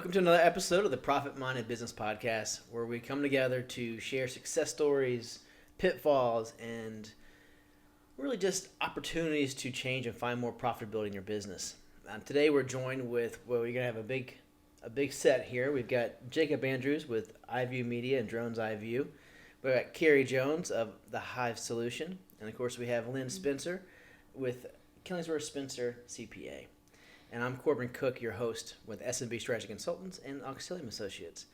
Welcome to another episode of the Profit Minded Business Podcast, where we come together to share success stories, pitfalls, and really just opportunities to change and find more profitability in your business. Today we're joined with, we're going to have a big set here. We've got Jacob Andrews with iVue Media and Drones iVue. We've got Carrie Jones of the Hive Solution. And of course we have Lynn Spencer with Killingsworth Spencer CPA. And I'm Corbin Cook, your host with S&B Strategy Consultants and Auxilium Associates.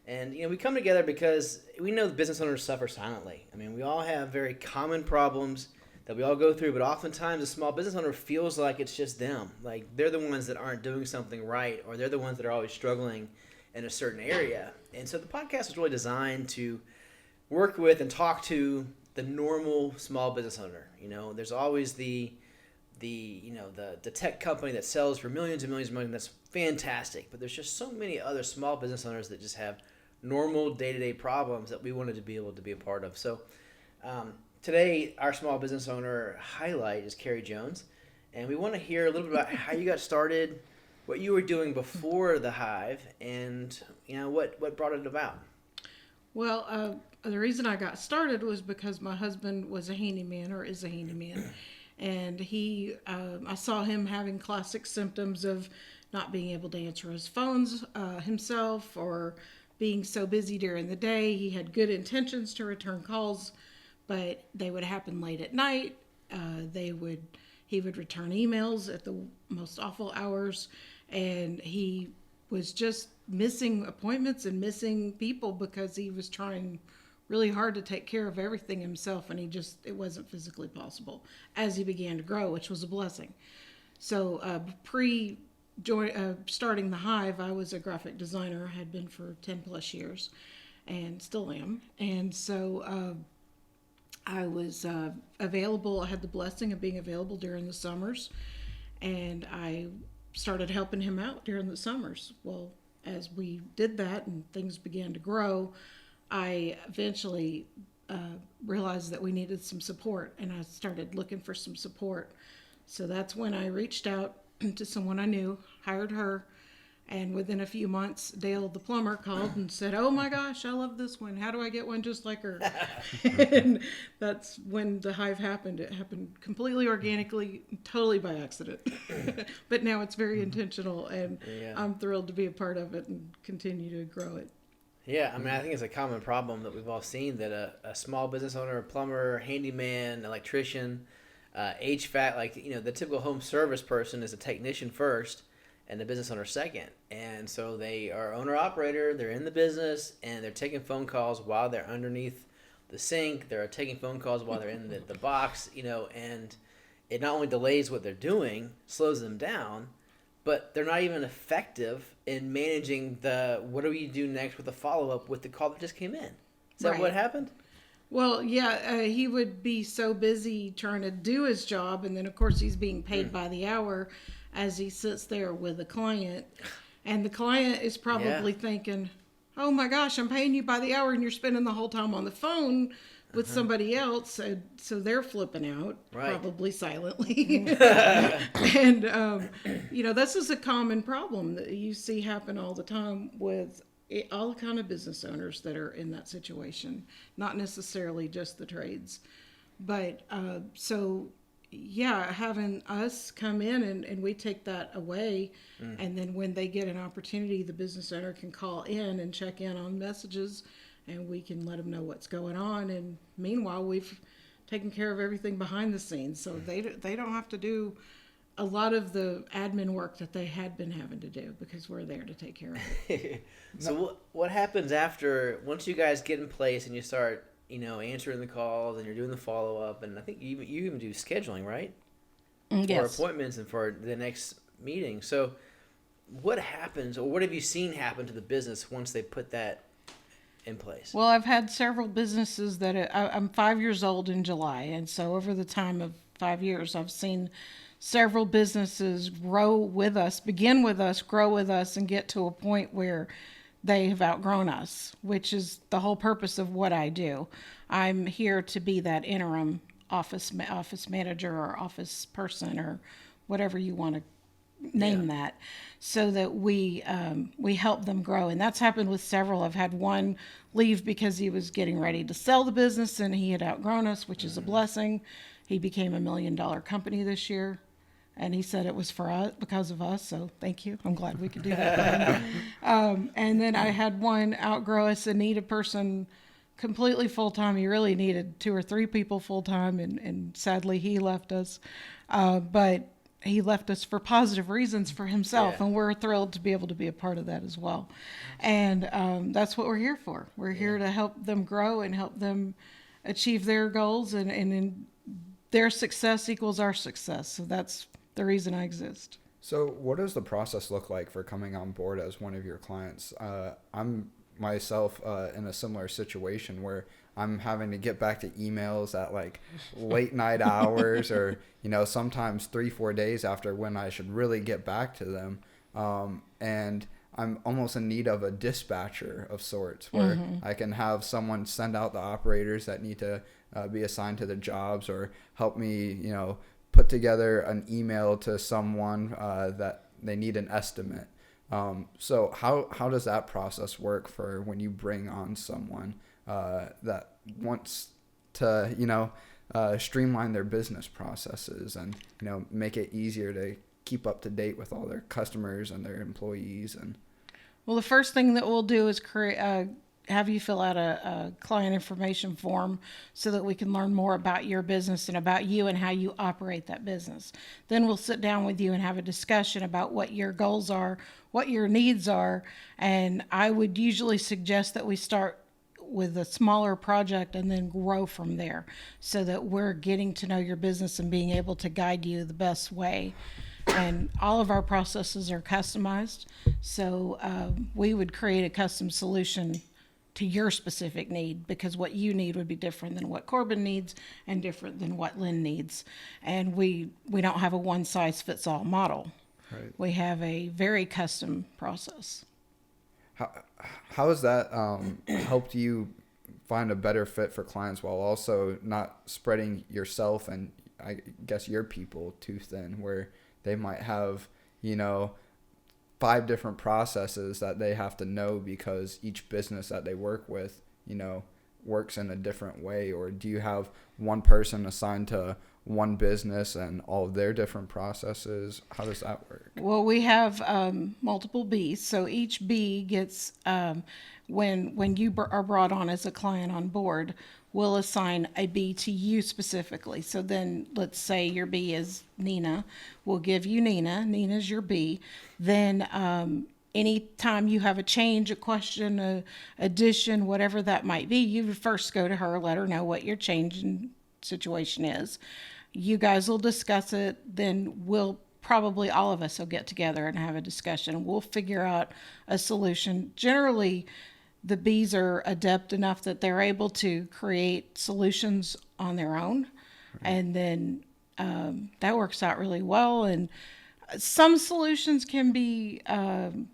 And, we come together because we know the business owners suffer silently. I mean, we all have very common problems that we all go through, but oftentimes a small business owner feels like it's just them. Like they're the ones that aren't doing something right, or they're the ones that are always struggling in a certain area. And so the podcast was really designed to work with and talk to the normal small business owner. There's always the tech company that sells for millions and millions and millions. That's fantastic. But there's just so many other small business owners that just have normal day-to-day problems that we wanted to be able to be a part of. So today, our small business owner highlight is Carrie Jones. And we want to hear a little bit about how you got started, what you were doing before the Hive, and what brought it about. Well, the reason I got started was because my husband was a handyman, or is a handyman. And I saw him having classic symptoms of not being able to answer his phones himself, or being so busy during the day. He had good intentions to return calls, but they would happen late at night. He would return emails at the most awful hours, and he was just missing appointments and missing people because he was trying really hard to take care of everything himself, and it wasn't physically possible as he began to grow, which was a blessing. So starting the Hive, I was a graphic designer, had been for 10 plus years, and still am. And so I was available. I had the blessing of being available during the summers, and I started helping him out during the summers. Well, as we did that and things began to grow, I eventually realized that we needed some support, and I started looking for some support. So that's when I reached out to someone I knew, hired her, and within a few months, Dale the plumber called and said, "Oh my gosh, I love this one. How do I get one just like her?" And that's when the Hive happened. It happened completely organically, totally by accident. But now it's very intentional, and I'm thrilled to be a part of it and continue to grow it. Yeah, I mean, I think it's a common problem that we've all seen, that a small business owner, a plumber, handyman, electrician, HVAC, the typical home service person is a technician first and the business owner second. And so they are owner-operator, they're in the business, and they're taking phone calls while they're underneath the sink. They're taking phone calls while they're in the box, and it not only delays what they're doing, slows them down, but they're not even effective in managing what do we do next with the follow-up with the call that just came in. Is that what happened? Well, yeah, he would be so busy trying to do his job, and then, of course, he's being paid by the hour as he sits there with a client. And the client is probably thinking, "Oh, my gosh, I'm paying you by the hour, and you're spending the whole time on the phone with somebody else." So they're flipping out, probably silently. And, this is a common problem that you see happen all the time with all kind of business owners that are in that situation, not necessarily just the trades. But having us come in and we take that away. And then when they get an opportunity, the business owner can call in and check in on messages, and we can let them know what's going on. And meanwhile, we've taken care of everything behind the scenes. So they don't have to do a lot of the admin work that they had been having to do, because we're there to take care of it. So what happens once you guys get in place and you start, answering the calls and you're doing the follow-up, and I think you even do scheduling, right? Yes. For appointments and for the next meeting. So what happens, or what have you seen happen to the business once they put that in place? Well, I've had several businesses I'm 5 years old in July, and so over the time of 5 years, I've seen several businesses begin with us, grow with us, and get to a point where they have outgrown us, which is the whole purpose of what I do. I'm here to be that interim office manager or office person, or whatever you want to name that, so that we help them grow. And that's happened with several. I've had one leave because he was getting ready to sell the business and he had outgrown us, which is a blessing. He became $1 million company this year. And he said it was for us, because of us. So thank you. I'm glad we could do that. And then I had one outgrow us and need a person completely full-time. He really needed 2 or 3 people full-time. And sadly, he left us. But he left us for positive reasons for himself. Yeah. And we're thrilled to be able to be a part of that as well. And that's what we're here for. We're here to help them grow and help them achieve their goals. And their success equals our success. So that's the reason I exist. So what does the process look like for coming on board as one of your clients? I'm myself in a similar situation where I'm having to get back to emails at like late night hours or, sometimes 3-4 days after when I should really get back to them. And I'm almost in need of a dispatcher of sorts where I can have someone send out the operators that need to be assigned to the jobs or help me, put together an email to someone that they need an estimate. So how does that process work for when you bring on someone that wants to, streamline their business processes and, make it easier to keep up to date with all their customers and their employees? And well, the first thing that we'll do is have you fill out a client information form so that we can learn more about your business and about you and how you operate that business. Then we'll sit down with you and have a discussion about what your goals are, what your needs are. And I would usually suggest that we start with a smaller project and then grow from there so that we're getting to know your business and being able to guide you the best way. And all of our processes are customized. So we would create a custom solution to your specific need, because what you need would be different than what Corbin needs and different than what Lynn needs. And we don't have a one-size-fits-all model. Right. We have a very custom process. How has that helped you find a better fit for clients while also not spreading yourself and I guess your people too thin, where they might have, 5 different processes that they have to know because each business that they work with, works in a different way? Or do you have one person assigned to one business and all of their different processes? How does that work? Well, we have multiple Bs. So each B gets, when you are brought on as a client on board, we'll assign a B to you specifically. So then let's say your B is Nina. We'll give you Nina. Nina's your B. Then anytime you have a change, a question, a addition, whatever that might be, you would first go to her, let her know what your change in situation is. You guys will discuss it. Then probably all of us will get together and have a discussion. We'll figure out a solution. Generally, the Bs are adept enough that they're able to create solutions on their own. Right. And then that works out really well. And some solutions can be, the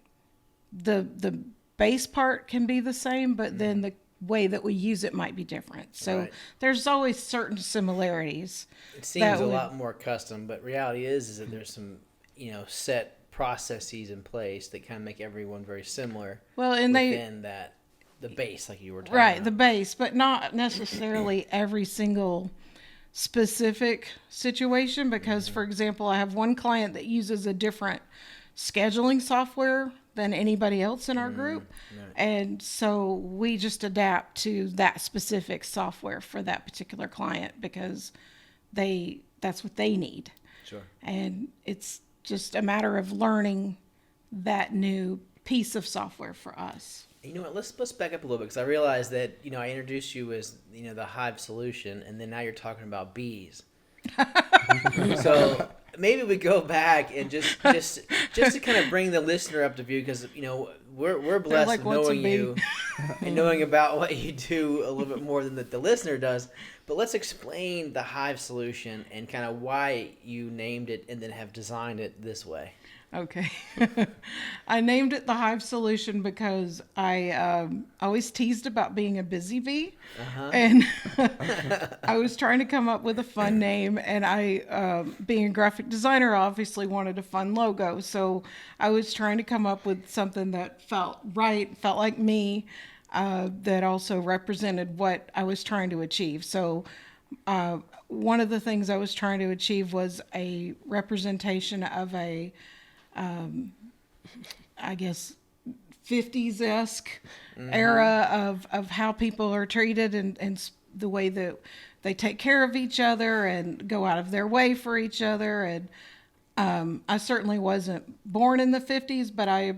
base part can be the same, but then the way that we use it might be different. So there's always certain similarities. It seems a lot more custom, but reality is that there's some, set processes in place that kind of make everyone very similar. Well, and the base, like you were talking about. The base, but not necessarily every single specific situation, because, for example, I have one client that uses a different scheduling software than anybody else in our group. Right. And so we just adapt to that specific software for that particular client because that's what they need. Sure. And it's just a matter of learning that new piece of software for us. You know what? Let's back up a little bit, because I realized that I introduced you as the Hive Solution, and then now you're talking about bees. So maybe we go back and just to kind of bring the listener up to view, because we're blessed like, with knowing you and knowing about what you do a little bit more than the listener does. But let's explain the Hive Solution and kind of why you named it and then have designed it this way. Okay. I named it the Hive Solution because I always teased about being a busy bee. Uh-huh. And I was trying to come up with a fun name. And I, being a graphic designer, obviously wanted a fun logo. So I was trying to come up with something that felt right, felt like me, that also represented what I was trying to achieve. So one of the things I was trying to achieve was a representation of a I guess 50s-esque era of how people are treated and the way that they take care of each other and go out of their way for each other. And I certainly wasn't born in the 50s, but I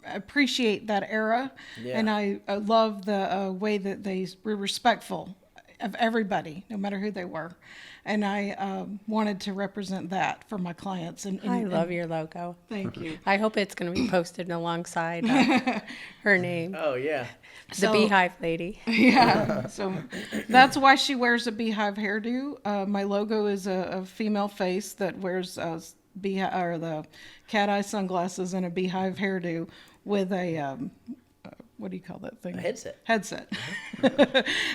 appreciate that era. Yeah. And I love the way that they were respectful of everybody, no matter who they were. And I wanted to represent that for my clients. And I love your logo. Thank you. I hope it's going to be posted alongside her name, Oh yeah. the Beehive Lady. Yeah, so that's why she wears a beehive hairdo. My logo is a female face that wears the cat eye sunglasses and a beehive hairdo with a what do you call that thing? A headset. Headset.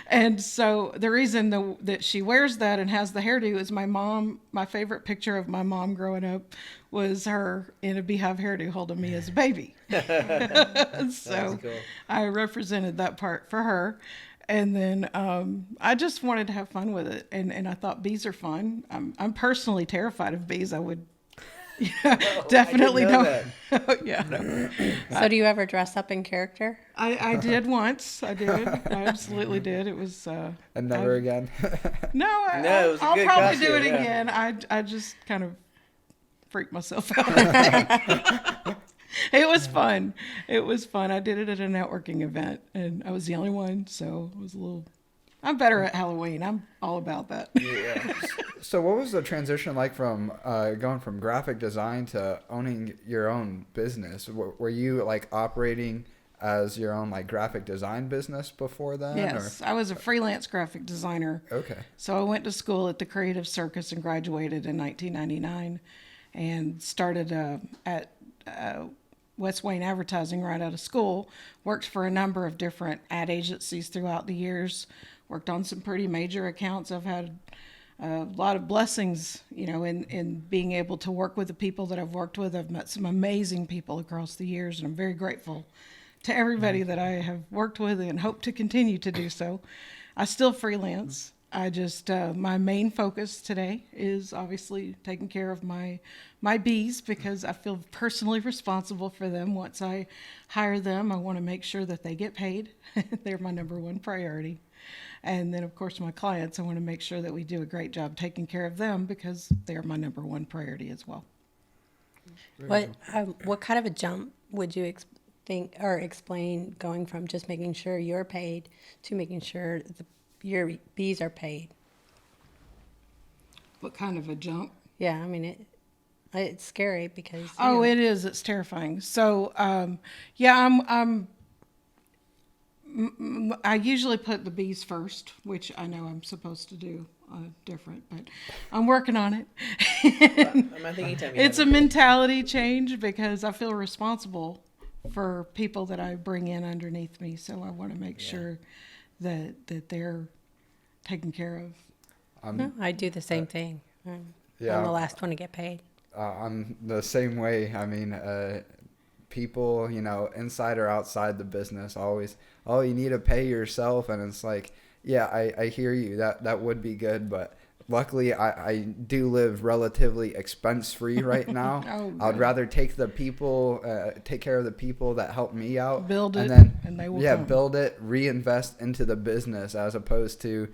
And so the reason that she wears that and has the hairdo is my mom. My favorite picture of my mom growing up was her in a beehive hairdo holding me as a baby. So cool. I represented that part for her. And then I just wanted to have fun with it. And I thought bees are fun. I'm personally terrified of bees. I would definitely I didn't know don't. Yeah. So do you ever dress up in character? I did once. I did. I absolutely did. It was. And never again. No, No, it was a I'll good probably do costume, it yeah. again. I just kind of freaked myself out. It was fun. It was fun. I did it at a networking event, and I was the only one, so it was a little. I'm better at Halloween. I'm all about that. Yeah. So what was the transition like from going from graphic design to owning your own business? Were you like operating as your own like graphic design business before then? Yes, I was a freelance graphic designer. Okay. So I went to school at the Creative Circus and graduated in 1999 and started at West Wayne Advertising right out of school. Worked for a number of different ad agencies throughout the years. Worked on some pretty major accounts. I've had a lot of blessings, in being able to work with the people that I've worked with. I've met some amazing people across the years, and I'm very grateful to everybody that I have worked with and hope to continue to do so. I still freelance. I just, my main focus today is obviously taking care of my bees because I feel personally responsible for them. Once I hire them, I want to make sure that they get paid. They're my number one priority. And then, of course, my clients, I want to make sure that we do a great job taking care of them because they're my number one priority as well. What kind of a jump would you think or explain going from just making sure you're paid to making sure your bees are paid? What kind of a jump? Yeah, I mean it's scary because It is. It's terrifying. So, I usually put the bees first, which I know I'm supposed to do different, but I'm working on it. I think anytime you It's a have mentality change because I feel responsible for people that I bring in underneath me. So I want to make sure that they're taken care of. No, I do the same thing. I'm the last one to get paid. I'm the same way. I mean, people, inside or outside the business, always, you need to pay yourself. And it's like, yeah, I hear you. That would be good. But luckily, I do live relatively expense-free right now. I'd rather take care of the people that help me out. Build it, and then, and they will come. build it, reinvest into the business as opposed to,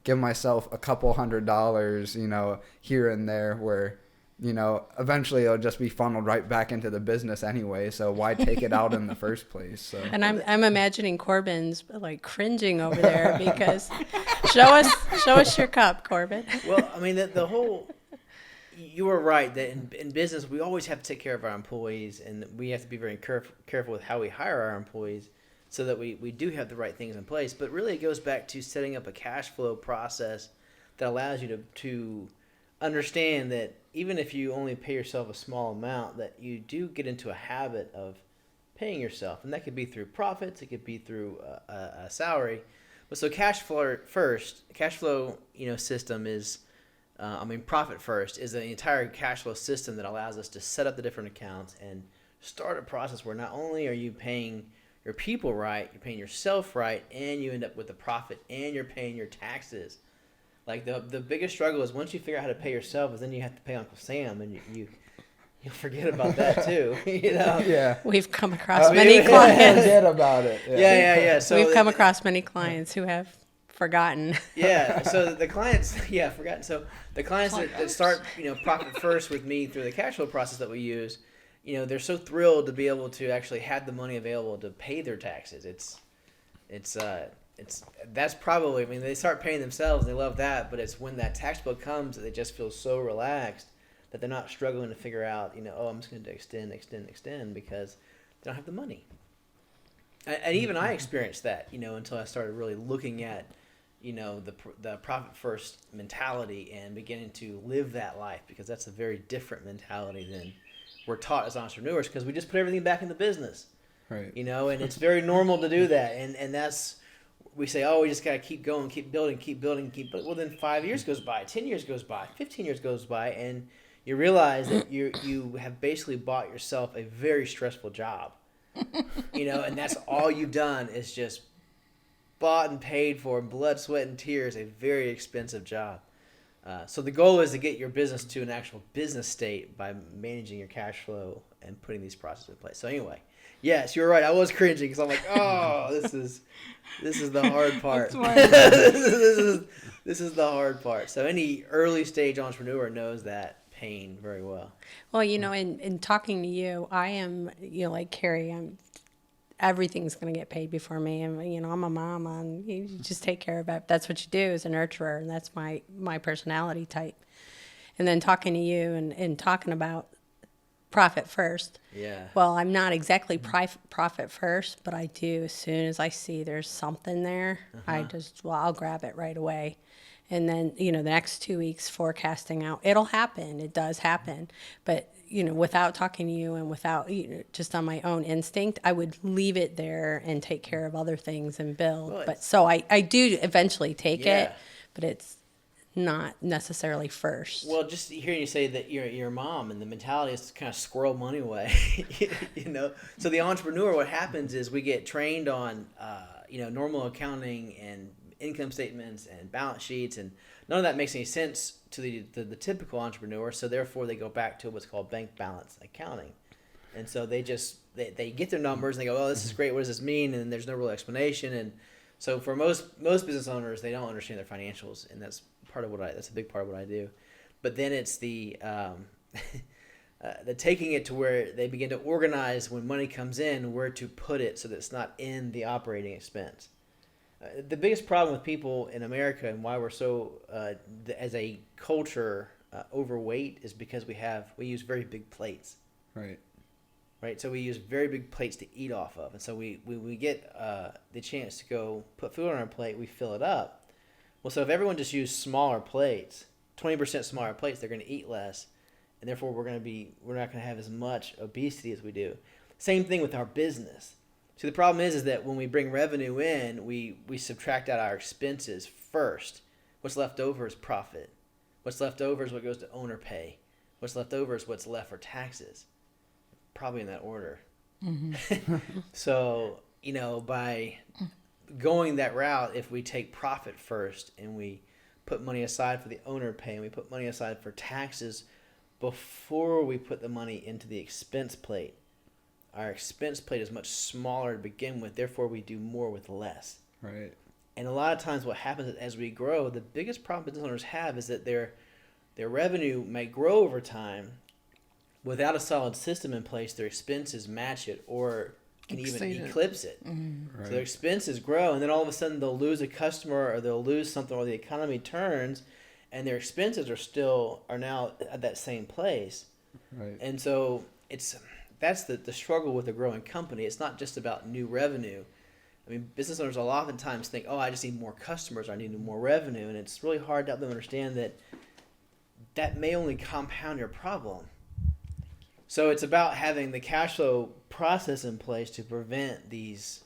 give myself a couple $100, here and there where, eventually it'll just be funneled right back into the business anyway. So why take it out in the first place? So. And I'm imagining Corbin's like cringing over there because show us your cup, Corbin. Well, I mean, the whole, you were right that in business, we always have to take care of our employees, and we have to be very careful with how we hire our employees so that we do have the right things in place. But really, it goes back to setting up a cash flow process that allows you to understand that even if you only pay yourself a small amount, that you do get into a habit of paying yourself, and that could be through profits, it could be through a salary. But so cash flow, system is, profit first is the entire cash flow system that allows us to set up the different accounts and start a process where not only are you paying your people right, you're paying yourself right, and you end up with a profit, and you're paying your taxes. Like the biggest struggle is once you figure out how to pay yourself, is then you have to pay Uncle Sam, and you'll forget about that too. Yeah. We've come across many clients. Forget about it. Yeah. So we've come across many clients who have forgotten. Yeah. So the clients, forgotten. So the clients that start, profit first with me through the cash flow process that we use, they're so thrilled to be able to actually have the money available to pay their taxes. That's probably, they start paying themselves and they love that, but it's when that tax bill comes that they just feel so relaxed that they're not struggling to figure out, I'm just going to extend because they don't have the money. And even I experienced that, until I started really looking at, the profit first mentality and beginning to live that life, because that's a very different mentality than we're taught as entrepreneurs, because we just put everything back in the business. Right. And it's very normal to do that. And that's, we say, we just got to keep going, keep building. Well, then 5 years goes by, 10 years goes by, 15 years goes by, and you realize that you have basically bought yourself a very stressful job. And that's all you've done is just bought and paid for in blood, sweat, and tears, a very expensive job. So the goal is to get your business to an actual business state by managing your cash flow and putting these processes in place. So anyway, yes, you're right. I was cringing because I'm like, this is the hard part. This is the hard part. So any early stage entrepreneur knows that pain very well. Well, in talking to you, I am, like Carrie, everything's going to get paid before me. And, I'm a mom, and you just take care of it. That's what you do as a nurturer, and that's my personality type. And then talking to you and talking about profit first. Yeah. Well, I'm not exactly profit first, but I do, as soon as I see there's something there, I'll grab it right away. And then, the next 2 weeks forecasting out, it'll happen. It does happen. But, without talking to you and without, just on my own instinct, I would leave it there and take care of other things and build. Well, but so I do eventually take Yeah. it, but it's not necessarily first. Well, just hearing you say that you're a mom and the mentality is to kind of squirrel money away, So the entrepreneur, what happens is we get trained on, normal accounting and income statements and balance sheets, and none of that makes any sense to the typical entrepreneur. So therefore, they go back to what's called bank balance accounting, and so they get their numbers and they go, "Oh, this is great. What does this mean?" And there's no real explanation. And so for most business owners, they don't understand their financials, and that's a big part of what I do. But then it's the taking it to where they begin to organize when money comes in, where to put it so that it's not in the operating expense. The biggest problem with people in America and why we're so, as a culture, overweight is because we use very big plates. Right. So we use very big plates to eat off of. And so we get the chance to go put food on our plate, we fill it up. Well, so if everyone just used smaller plates, 20% smaller plates, they're going to eat less. And therefore, we're not going to have as much obesity as we do. Same thing with our business. See, the problem is that when we bring revenue in, we subtract out our expenses first. What's left over is profit. What's left over is what goes to owner pay. What's left over is what's left for taxes. Probably in that order. Mm-hmm. So, by going that route, if we take profit first and we put money aside for the owner pay and we put money aside for taxes before we put the money into the expense plate, our expense plate is much smaller to begin with, therefore we do more with less. Right. And a lot of times what happens as we grow, the biggest problem business owners have is that their revenue may grow over time without a solid system in place. Their expenses match it or can even eclipse it. Mm-hmm. Right. So their expenses grow, and then all of a sudden they'll lose a customer or they'll lose something, or the economy turns and their expenses are now at that same place. Right. And so that's the struggle with a growing company. It's not just about new revenue. Business owners will oftentimes think, I just need more customers, I need more revenue. And it's really hard to help them understand that that may only compound your problem. So it's about having the cash flow process in place to prevent these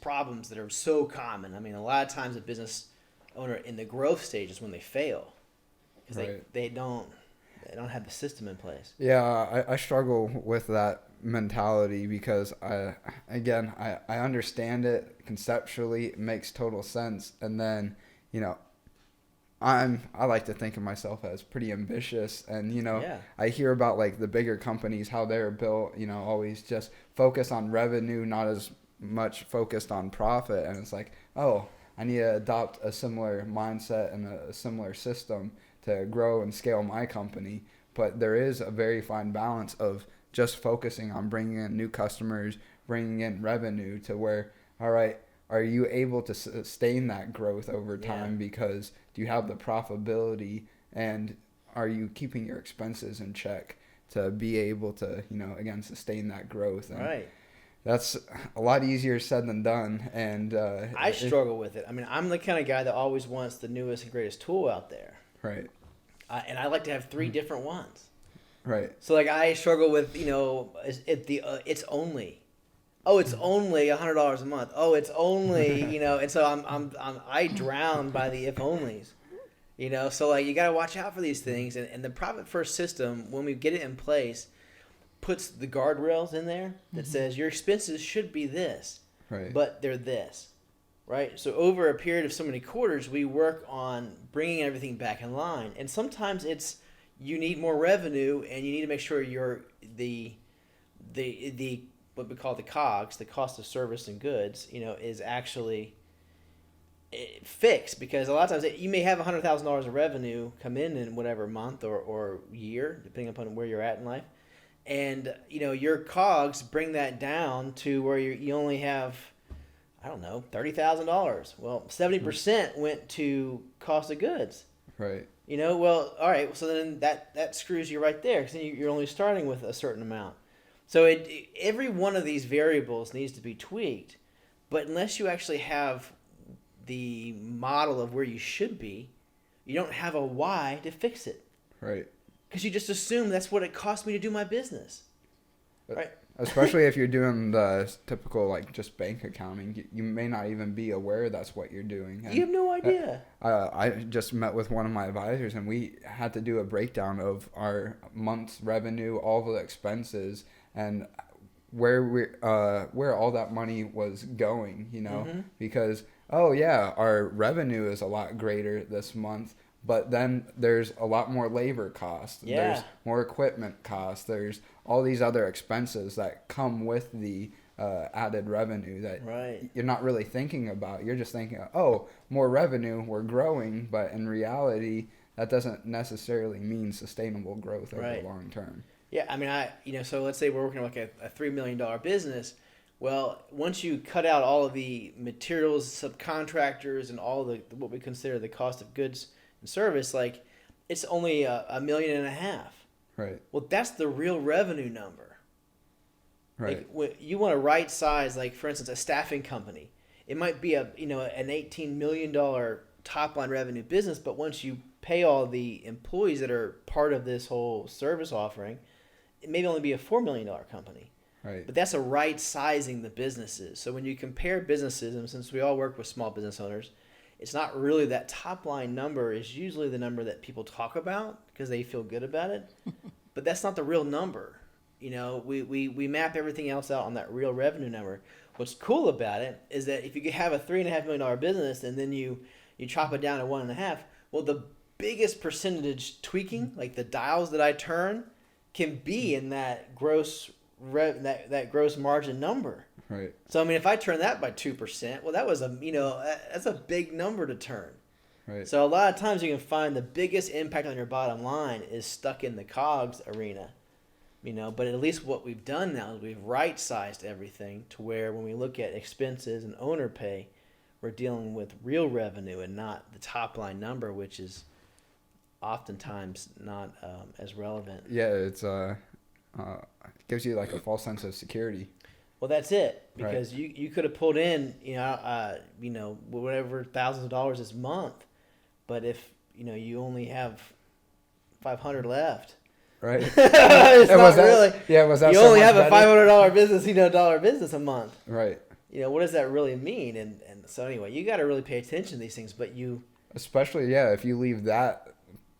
problems that are so common. I mean, a lot of times a business owner in the growth stage is when they fail because they don't have the system in place. Yeah, I struggle with that mentality because I understand it conceptually. It makes total sense. And then, I like to think of myself as pretty ambitious, and I hear about like the bigger companies, how they're built, always just focus on revenue, not as much focused on profit. And it's like, oh, I need to adopt a similar mindset and a similar system to grow and scale my company. But there is a very fine balance of just focusing on bringing in new customers, bringing in revenue to where, all right, are you able to sustain that growth over time? Because do you have the profitability, and are you keeping your expenses in check to be able to, again, sustain that growth? And right. That's a lot easier said than done. And I struggle with it. I mean, I'm the kind of guy that always wants the newest and greatest tool out there. Right. And I like to have 3 different ones. Right. So like I struggle with, it's only. Oh, it's only $100 a month. Oh, it's only, and so I drown by the if onlys, so like you got to watch out for these things. And the profit first system, when we get it in place, puts the guardrails in there that says your expenses should be this, right, but they're this, right? So over a period of so many quarters, we work on bringing everything back in line. And sometimes it's, you need more revenue and you need to make sure the what we call the COGS, the cost of service and goods, is actually fixed, because a lot of times you may have $100,000 of revenue come in whatever month or year, depending upon where you're at in life. And, your COGS bring that down to where you only have, I don't know, $30,000. Well, 70% went to cost of goods. right. Well, all right, so then that screws you right there, because then you're only starting with a certain amount. So every one of these variables needs to be tweaked, but unless you actually have the model of where you should be, you don't have a why to fix it. Right. Because you just assume that's what it cost me to do my business. Right. Especially if you're doing the typical, like, just bank accounting, you may not even be aware that's what you're doing. And you have no idea. I just met with one of my advisors, and we had to do a breakdown of our month's revenue, all the expenses, and where all that money was going, because, oh yeah, our revenue is a lot greater this month, but then there's a lot more labor costs. Yeah. There's more equipment costs. There's all these other expenses that come with the added revenue that you're not really thinking about. You're just thinking, oh, more revenue, we're growing, but in reality, that doesn't necessarily mean sustainable growth over the long term. Yeah, I mean, so let's say we're working like a $3 million business. Well, once you cut out all of the materials, subcontractors, and all the what we consider the cost of goods and service, like it's only $1.5 million. Right. Well, that's the real revenue number. Right. Like, you want to right size, like for instance, a staffing company. It might be an $18 million top line revenue business, but once you pay all the employees that are part of this whole service offering, it may only be a $4 million company. Right. But that's a right sizing the businesses. So when you compare businesses, and since we all work with small business owners, it's not really that top line number is usually the number that people talk about because they feel good about it. But that's not the real number. We map everything else out on that real revenue number. What's cool about it is that if you have a $3.5 million business and then you chop it down to 1.5, well, the biggest percentage tweaking, like the dials that I turn, can be in that gross margin number. Right. So I mean, if I turn that by 2%, well, that was that's a big number to turn. Right. So a lot of times you can find the biggest impact on your bottom line is stuck in the COGS arena. But at least what we've done now is we've right-sized everything to where when we look at expenses and owner pay, we're dealing with real revenue and not the top line number, which is oftentimes not as relevant. Yeah, it's gives you like a false sense of security. Well, that's it, because you could have pulled in whatever thousands of dollars this month, but if you only have 500 left. Right. It's And not was that, really. Yeah, was that You so only much have a better? $500 business, dollar business a month. Right. What does that really mean? And so anyway, you got to really pay attention to these things. But Especially, yeah, if you leave that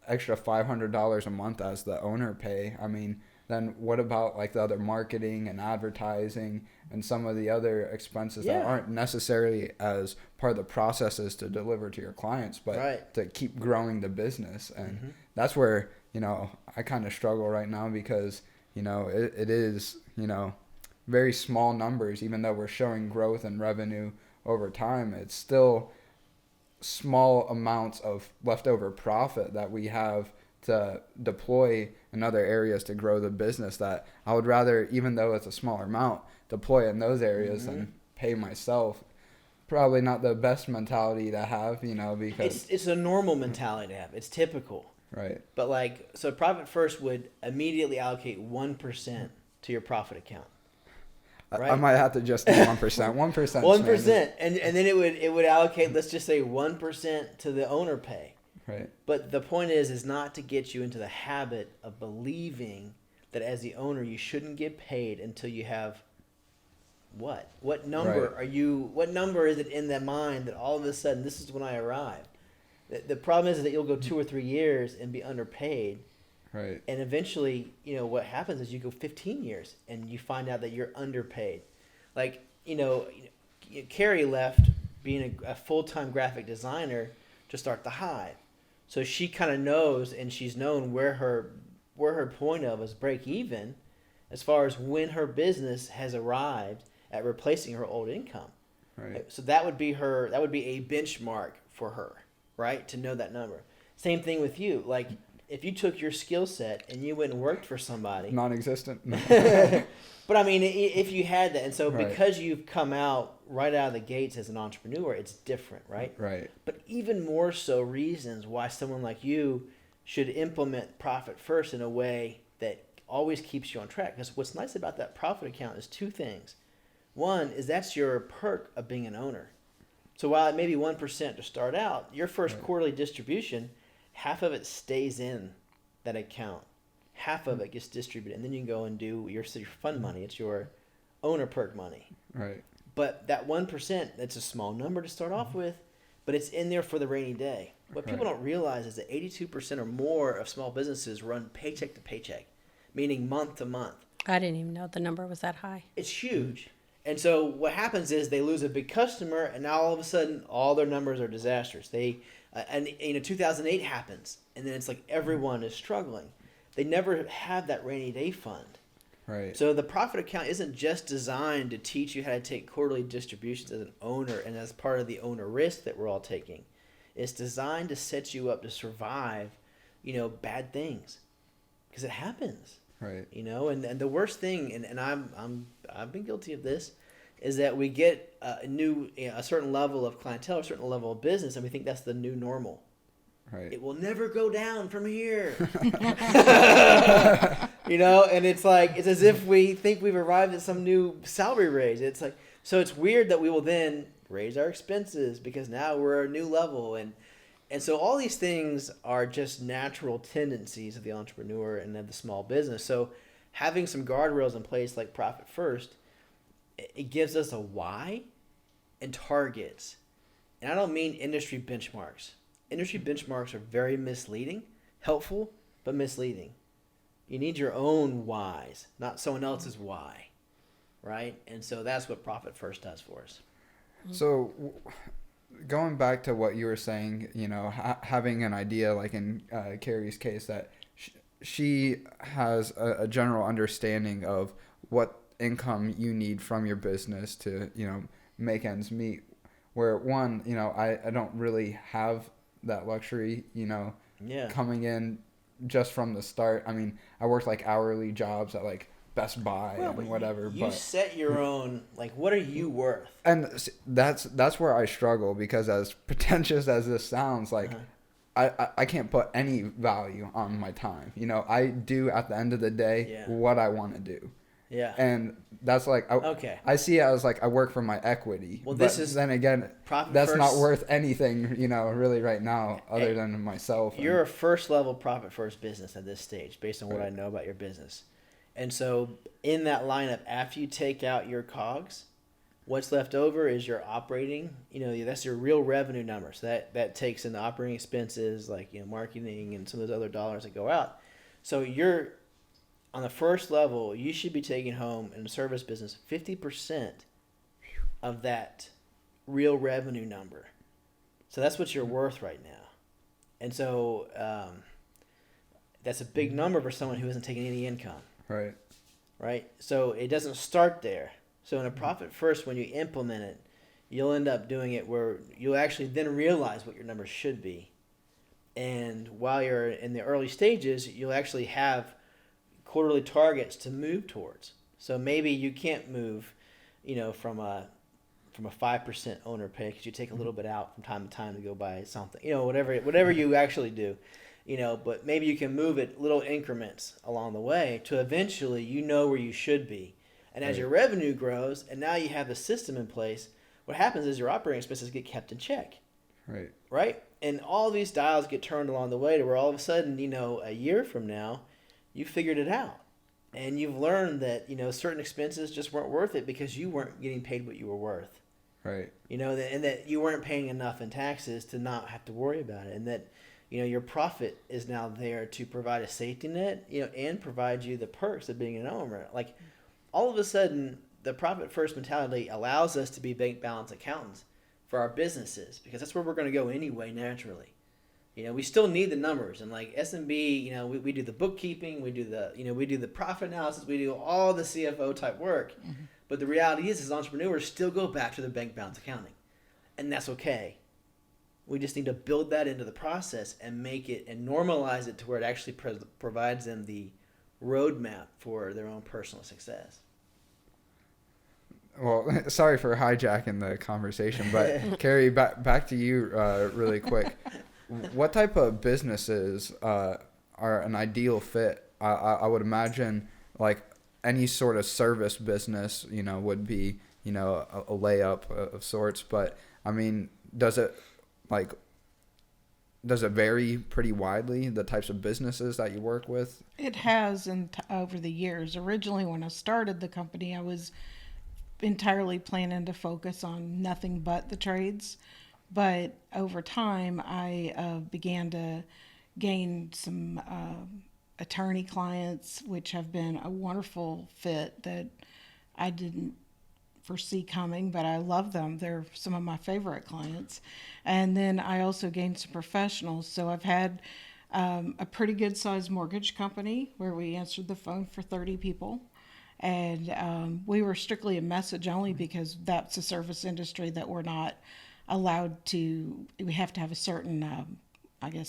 extra $500 a month as the owner pay, I mean, then what about like the other marketing and advertising and some of the other expenses that aren't necessarily as part of the processes to deliver to your clients, but to keep growing the business? And that's where, I kind of struggle right now because, it is, very small numbers. Even though we're showing growth and revenue over time, it's still small amounts of leftover profit that we have to deploy in other areas to grow the business, that I would rather, even though it's a smaller amount, deploy in those areas than pay myself. Probably not the best mentality to have, because it's a normal mentality to have. It's typical. Right. But so Profit First would immediately allocate 1% to your profit account. Right? I might have to just do 1%. 1%. 1%. And then it would allocate, let's just say 1% to the owner pay. Right. But the point is not to get you into the habit of believing that as the owner you shouldn't get paid until you have what? What number what number is it in that mind that all of a sudden this is when I arrive? The problem is that you'll go 2 or 3 years and be underpaid. Right. And eventually, what happens is you go 15 years and you find out that you're underpaid. Carrie left being a full-time graphic designer to start the Hive. So she kind of knows, and she's known where her point of is break even as far as when her business has arrived at replacing her old income. Right. So that would be a benchmark for her, right? To know that number. Same thing with you. Like, if you took your skill set and you went and worked for somebody, Non-existent. but I mean, if you had that, and so Right. because you've come out right out of the gates as an entrepreneur, it's different, right? Right. But even more so, reasons why someone like you should implement Profit First in a way that always keeps you on track. Because what's nice about that profit account is 2 things. One is that's your perk of being an owner. So while it may be 1% to start out, your first quarterly distribution, half of it stays in that account. Half of it gets distributed, and then you can go and do your fund money. It's your owner perk money. Right. But that 1%, that's a small number to start off with, but it's in there for the rainy day. What people don't realize is that 82% or more of small businesses run paycheck to paycheck, meaning month to month. I didn't even know the number was that high. It's huge. And so what happens is they lose a big customer, and now all of a sudden all their numbers are disastrous. 2008 happens, and then it's like everyone is struggling. They never have that rainy day fund. Right. So the profit account isn't just designed to teach you how to take quarterly distributions as an owner and as part of the owner risk that we're all taking. It's designed to set you up to survive, bad things, because it happens. Right. And the worst thing, and I've been guilty of this, is that we get a certain level of clientele, a certain level of business, and we think that's the new normal. Right. It will never go down from here. And it's as if we think we've arrived at some new salary raise. It's like, so it's weird that we will then raise our expenses because now we're at a new level. And so all these things are just natural tendencies of the entrepreneur and of the small business. So having some guardrails in place like Profit First, it gives us a why and targets. And I don't mean industry benchmarks. Industry benchmarks are very misleading, helpful, but misleading. You need your own whys, not someone else's why, right? And so that's what Profit First does for us. So going back to what you were saying, having an idea, like in Carrie's case, that she has a general understanding of what income you need from your business to, make ends meet. Where one, I don't really have that luxury, coming in just from the start. I mean, I worked like hourly jobs at like Best Buy and whatever. You set your own, what are you worth? And that's where I struggle, because as pretentious as this sounds, I can't put any value on my time. I do at the end of the day what I want to do. Yeah. And that's like, Okay. I see it as like I work for my equity. Well, but this is then again, profit that's not first. worth anything, you know, really right now, other than myself. You're a first level profit first business at this stage, based on what Right. I know about your business. And so in that lineup, after you take out your COGS, what's left over is your operating, you know, that's your real revenue number. So that takes in the operating expenses, like, you know, marketing and some of those other dollars that go out. So you're on the first level, you should be taking home in the service business 50% of that real revenue number. So that's what you're worth right now. And so that's a big number for someone who isn't taking any income. Right. Right? So it doesn't start there. So in a profit first, when you implement it, you'll end up doing it where you'll actually then realize what your numbers should be. And while you're in the early stages, you'll actually have quarterly targets to move towards. So maybe you can't move, you know, from a 5% owner pay, because you take a little bit out from time to time to go buy something, you know, whatever you actually do. You know, but maybe you can move it little increments along the way to eventually you know where you should be. And as your revenue grows and now you have the system in place, what happens is your operating expenses get kept in check. Right. Right? And all these dials get turned along the way to where all of a sudden, you know, a year from now, you figured it out. And you've learned that, you know, certain expenses just weren't worth it because you weren't getting paid what you were worth. Right. You know, and that you weren't paying enough in taxes to not have to worry about it. And that, you know, your profit is now there to provide a safety net, you know, and provide you the perks of being an owner. Like, all of a sudden, the profit first mentality allows us to be bank balance accountants for our businesses, because that's where we're going to go anyway, naturally. You know, we still need the numbers, and like S&B, you know, we do the bookkeeping, we do the profit analysis, we do all the CFO type work. Mm-hmm. But the reality is, as entrepreneurs, still go back to the bank balance accounting, and that's okay. We just need to build that into the process and make it and normalize it to where it actually provides them the roadmap for their own personal success. Well, sorry for hijacking the conversation, but Carrie, back to you really quick. What type of businesses are an ideal fit? I would imagine like any sort of service business, you know, would be, you know, a layup of sorts. But I mean, does it vary pretty widely, the types of businesses that you work with? It has over the years. Originally, when I started the company, I was entirely planning to focus on nothing but the trades. But over time, I began to gain some attorney clients, which have been a wonderful fit that I didn't foresee coming, but I love them. They're some of my favorite clients. And then I also gained some professionals. So I've had a pretty good sized mortgage company where we answered the phone for 30 people. And we were strictly a message only because that's a service industry that we're not allowed to, we have to have a certain,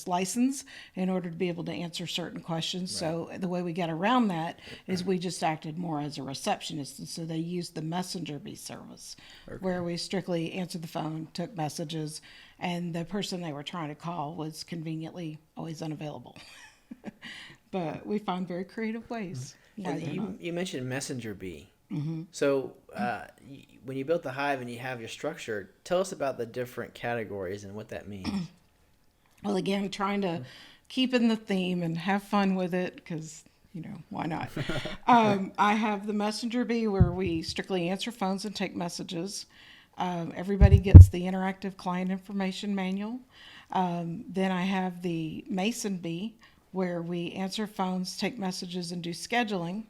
license in order to be able to answer certain questions. Right. So the way we got around that is we just acted more as a receptionist. And so they used the messenger bee service, where we strictly answered the phone, took messages, and the person they were trying to call was conveniently always unavailable. But we found very creative ways. And you mentioned messenger bee. Mm-hmm. So when you built the Hive and you have your structure, tell us about the different categories and what that means. Well, again, trying to keep in the theme and have fun with it because, you know, why not? I have the messenger bee where we strictly answer phones and take messages. Everybody gets the interactive client information manual. Then I have the mason bee where we answer phones, take messages, and do scheduling.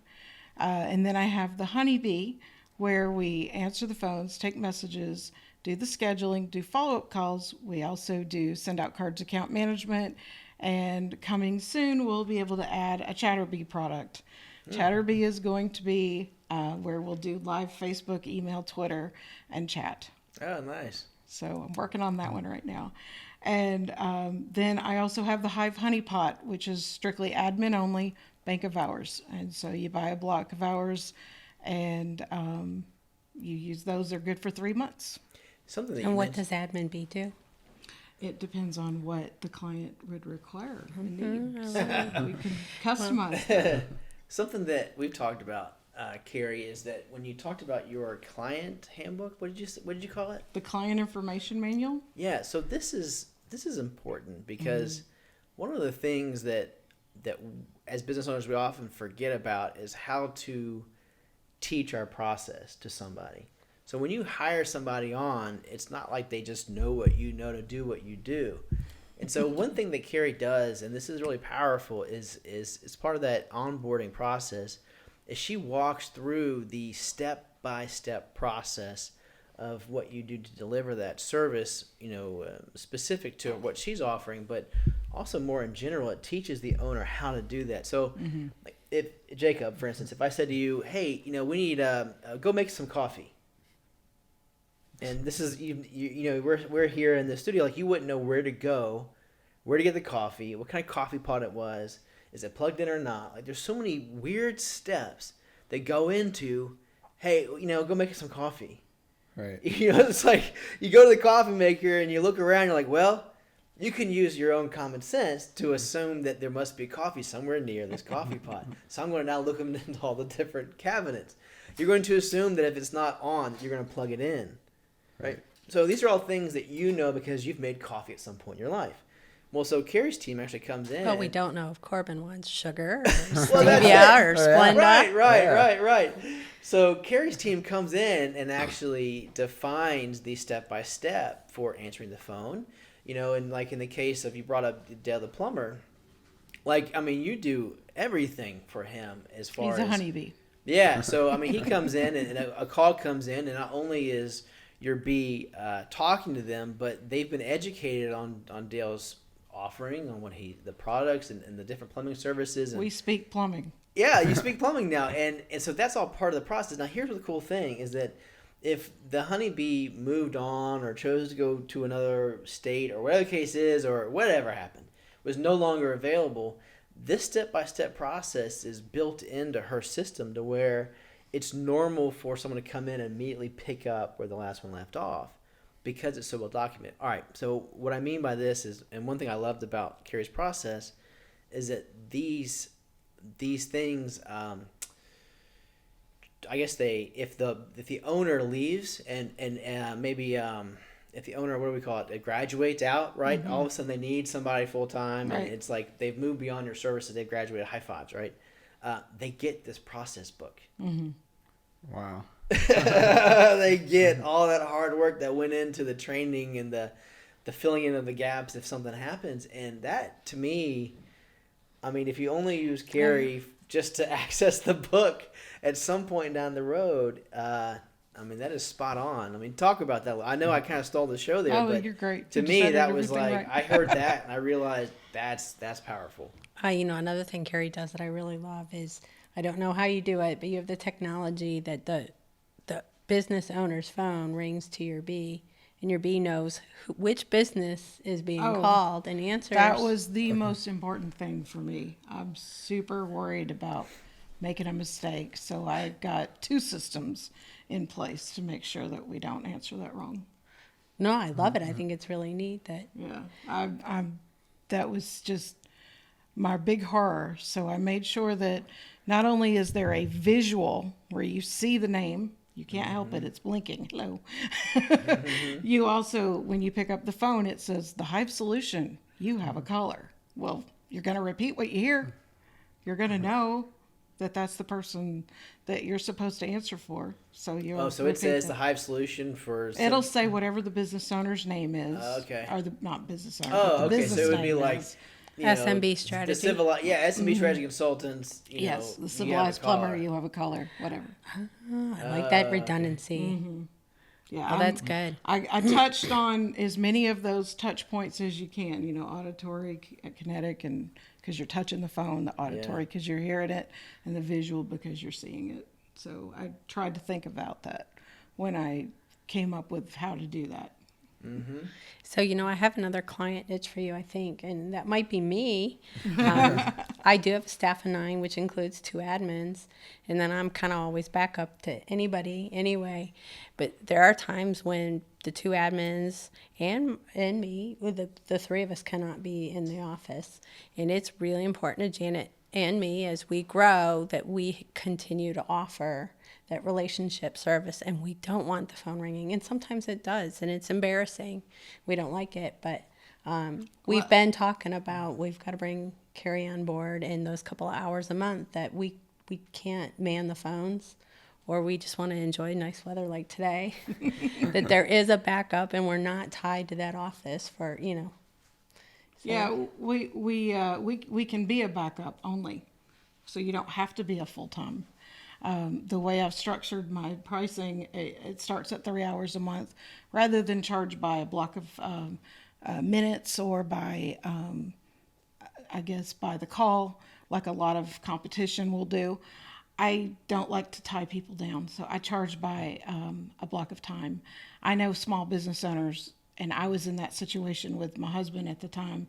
And then I have the honeybee where we answer the phones, take messages, do the scheduling, do follow-up calls. We also do send out cards account management. And coming soon, we'll be able to add a Chatterbee product. Chatterbee is going to be where we'll do live Facebook, email, Twitter, and chat. Oh, nice. So I'm working on that one right now. And then I also have the Hive Honeypot, which is strictly admin only, bank of hours. And so you buy a block of hours and you use those. They're good for 3 months. Something that and what does admin bee do? It depends on what the client would require and need. So we can customize that. Something that we've talked about Carrie, is that when you talked about your client handbook, what did you call it? The client information manual. Yeah. So this is important because one of the things that as business owners we often forget about is how to teach our process to somebody. So when you hire somebody on, it's not like they just know what you know to do what you do. And so one thing that Carrie does, and this is really powerful, is part of that onboarding process, is she walks through the step-by-step process of what you do to deliver that service, specific to what she's offering, but also more in general, it teaches the owner how to do that. So like if Jacob, for instance, if I said to you, hey, we need go make some coffee. And this is, we're here in the studio, like you wouldn't know where to go, where to get the coffee, what kind of coffee pot it was, is it plugged in or not? Like there's so many weird steps that go into, hey, go make us some coffee. Right. It's like you go to the coffee maker and you look around, you're like, well, you can use your own common sense to assume that there must be coffee somewhere near this coffee pot. So I'm going to now look into all the different cabinets. You're going to assume that if it's not on, you're going to plug it in. Right. So these are all things that you know because you've made coffee at some point in your life. Well, so Carrie's team actually comes in. But we don't know if Corbin wants sugar or Well, stevia or Splenda. Right. So Carrie's team comes in and actually defines the step-by-step for answering the phone. And like in the case of you brought up Dale the plumber, you do everything for him as far as... He's a honeybee. Yeah, so he comes in and a call comes in, and not only is your bee talking to them, but they've been educated on Dale's offering, on the products and the different plumbing services. And, we speak plumbing. Yeah, you speak plumbing now, and so that's all part of the process. Now, here's what the cool thing is that if the honeybee moved on or chose to go to another state or whatever the case is or whatever happened, was no longer available, this step-by-step process is built into her system to where it's normal for someone to come in and immediately pick up where the last one left off because it's so well documented. All right, so what I mean by this is, and one thing I loved about Carrie's process is that these things, I guess if the owner leaves and maybe if the owner, what do we call it, graduates out, right? Mm-hmm. All of a sudden they need somebody full time, right. And it's like they've moved beyond your services, they've graduated, high fives, right? They get this process book. Mm-hmm. Wow. They get all that hard work that went into the training and the filling in of the gaps if something happens, and that to me, if you only use Carrie just to access the book at some point down the road, that is spot on. Talk about that. I know I kind of stole the show there, but you're great. To me, that was like, right. I heard that and I realized that's powerful. Another thing Carrie does that I really love is, I don't know how you do it, but you have the technology that the business owner's phone rings to your bee, and your bee knows which business is being called and answers. That was the most important thing for me. I'm super worried about making a mistake, so I got 2 systems in place to make sure that we don't answer that wrong. No, I love it. I think it's really neat that. Yeah, that was just my big horror. So I made sure that not only is there a visual where you see the name, you can't help it, it's blinking, hello. You also, when you pick up the phone, it says, the Hive Solution, you have a caller. Well, you're going to repeat what you hear. You're going to know that that's the person that you're supposed to answer for. So you'll so it says the Hive Solution for... It'll say whatever the business owner's name is. Okay. Or not business owner, but the okay, business so it would be name like... is. SMB strategy. SMB strategy consultants. Yes, the civilized plumber, you have a caller, whatever. I like that redundancy. Mm-hmm. Yeah, well, that's good. I touched on as many of those touch points as you can, auditory, kinetic, and because you're touching the phone, the auditory because you're hearing it, and the visual because you're seeing it. So I tried to think about that when I came up with how to do that. Mm-hmm. So, I have another client niche for you, I think, and that might be me. I do have a staff of 9, which includes 2 admins, and then I'm kind of always back up to anybody anyway. But there are times when the 2 admins and me, the 3 of us cannot be in the office, and it's really important to Janet and me, as we grow, that we continue to offer that relationship service, and we don't want the phone ringing. And sometimes it does, and it's embarrassing. We don't like it, but we've been talking about, we've got to bring Carrie on board in those couple of hours a month that we can't man the phones, or we just want to enjoy nice weather like today, that there is a backup and we're not tied to that office for, you know. So. Yeah, we can be a backup only, so you don't have to be a full-time. The way I've structured my pricing, it starts at 3 hours a month, rather than charge by a block of minutes or by, I guess, by the call, like a lot of competition will do. I don't like to tie people down, so I charge by a block of time. I know small business owners, and I was in that situation with my husband at the time.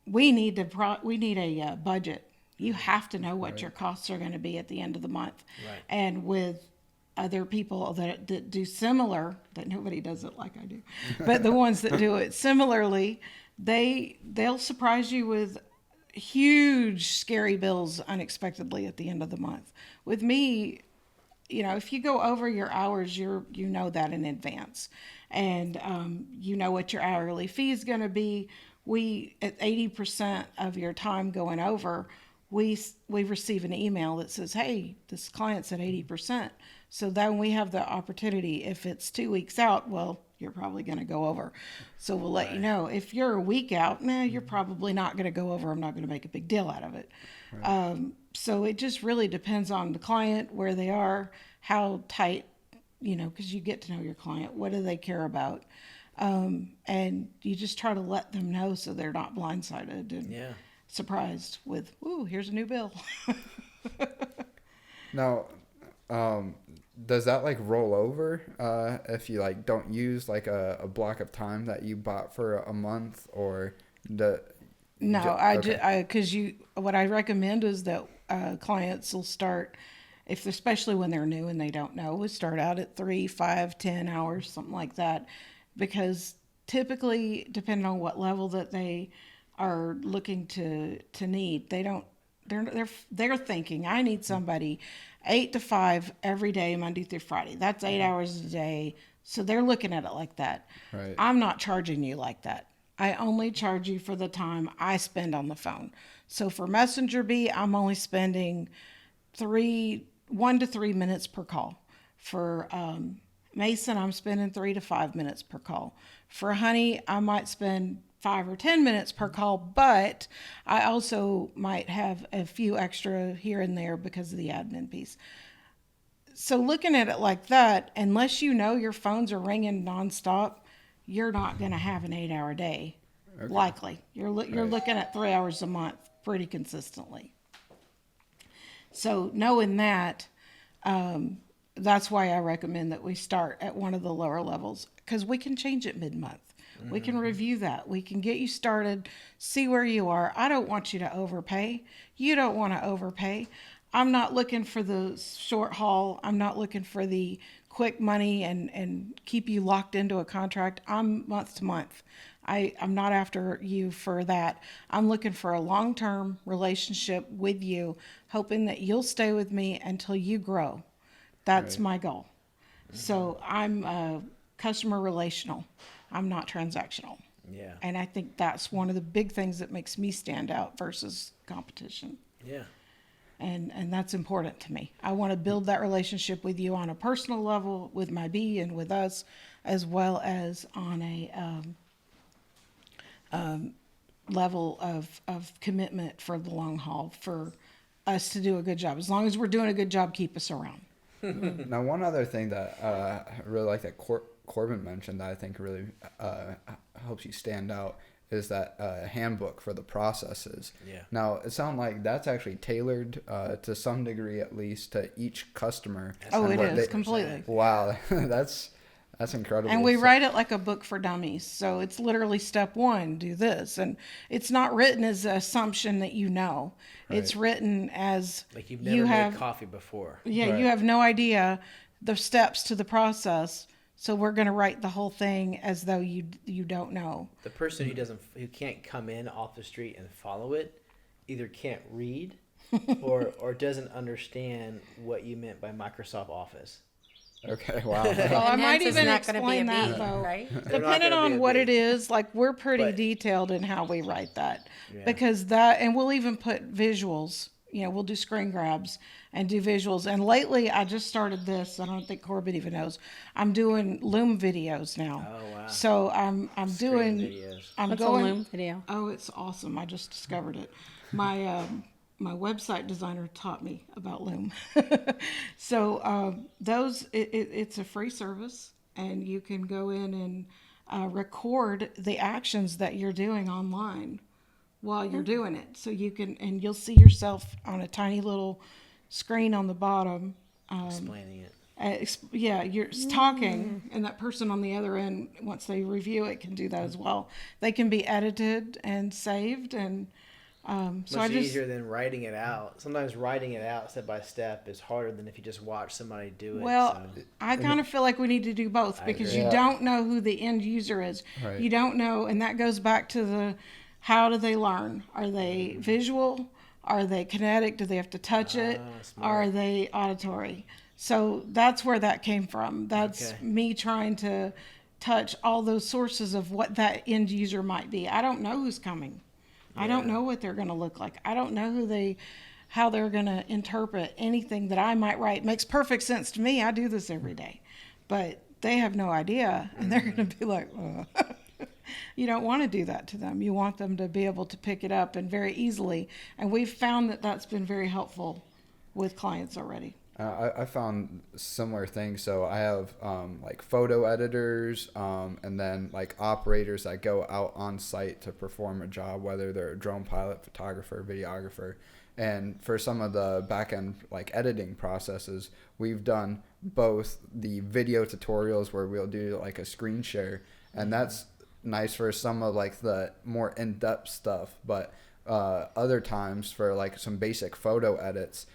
We need a budget. You have to know what your costs are going to be at the end of the month. Right. And with other people that do similar, that nobody does it like I do, but the ones that do it similarly, they'll surprise you with huge scary bills unexpectedly at the end of the month. With me, you know, if you go over your hours, you know that in advance, and you know what your hourly fee is going to be. We, at 80% of your time going over, we receive an email that says, hey, this client's at 80%. So then we have the opportunity, if it's 2 weeks out, well, you're probably going to go over. So we'll let you know. If you're a week out, you're probably not going to go over. I'm not going to make a big deal out of it. Right. So it just really depends on the client, where they are, how tight, you know, because you get to know your client. What do they care about? And you just try to let them know so they're not blindsided and surprised with, ooh, here's a new bill. Now, does that like roll over if you like don't use like a block of time that you bought for a month, or what I recommend is that clients will start, especially when they're new and they don't know, we start out at 3, 5, 10 hours, something like that, because typically, depending on what level that they are looking to need, they're thinking, I need somebody 8 to 5 every day, Monday through Friday. That's 8 hours a day. So they're looking at it like that. Right. I'm not charging you like that. I only charge you for the time I spend on the phone. So for Messenger Bee, I'm only spending 1 to 3 minutes per call. For Mason, I'm spending 3 to 5 minutes per call. For Honey, I might spend 5 or 10 minutes per call, but I also might have a few extra here and there because of the admin piece. So looking at it like that, unless you know your phones are ringing nonstop, you're not going to have an 8-hour day. Okay. Likely. You're looking at 3 hours a month pretty consistently. So knowing that, that's why I recommend that we start at one of the lower levels, because we can change it mid-month. We can review that. We can get you started, see where you are. I don't want you to overpay. You don't want to overpay. I'm not looking for the short haul. I'm not looking for the quick money and keep you locked into a contract. I'm month to month. I'm not after you for that. I'm looking for a long-term relationship with you, hoping that you'll stay with me until you grow. That's my goal. So I'm customer relational. I'm not transactional. Yeah. And I think that's one of the big things that makes me stand out versus competition. Yeah. And that's important to me. I want to build that relationship with you on a personal level, with my bee and with us, as well as on a level of commitment for the long haul, for us to do a good job. As long as we're doing a good job, keep us around. Now, one other thing that I really like that Corbin mentioned that I think really helps you stand out is that handbook for the processes. Yeah. Now, it sounds like that's actually tailored to some degree, at least, to each customer. Oh, it is, completely. Wow, that's incredible. And we write it like a book for dummies. So it's literally step 1, do this. And it's not written as an assumption that you know. Right. It's written as like you've never made coffee before. Yeah, right. You have no idea the steps to the process. So we're going to write the whole thing as though you don't know. The person who can't come in off the street and follow it either can't read or doesn't understand what you meant by Microsoft Office. Okay, wow. Well, I And might hence it's even not gonna be a explain that bee, though. right? They're not Depending gonna be on a what it big- is, like we're pretty But- detailed in how we write that. Yeah. Because that, and we'll even put visuals, we'll do screen grabs and do visuals. And lately I just started this. I don't think Corbin even knows. I'm doing Loom videos now. Oh, wow. So I'm Screen doing, videos. I'm What's going, a Loom video? oh, it's awesome. I just discovered it. My website designer taught me about Loom. So it's a free service, and you can go in and record the actions that you're doing online while you're doing it. So you can, and you'll see yourself on a tiny little screen on the bottom. Explaining it. You're talking, and that person on the other end, once they review it, can do that as well. They can be edited and saved, and so Much easier than writing it out. Sometimes writing it out step by step is harder than if you just watch somebody do it. Well, so. I kind of feel like we need to do both because agree. you Yeah. don't know who the end user is. Right. You don't know, and that goes back to the how do they learn? Are they visual? Are they kinetic? Do they have to touch it? Smart. Are they auditory? So that's where that came from. That's Okay. me trying to touch all those sources of what that end user might be. I don't know who's coming. I don't know what they're going to look like. I don't know how they're going to interpret anything that I might write. Makes perfect sense to me. I do this every day, but they have no idea, and they're going to be like, you don't want to do that to them. You want them to be able to pick it up and very easily. And we've found that that's been very helpful with clients already. I found similar things. So I have like photo editors and then like operators that go out on site to perform a job, whether they're a drone pilot, photographer, videographer. And for some of the back end like editing processes, we've done both the video tutorials where we'll do like a screen share, and that's nice for some of like the more in-depth stuff. But other times for like some basic photo edits,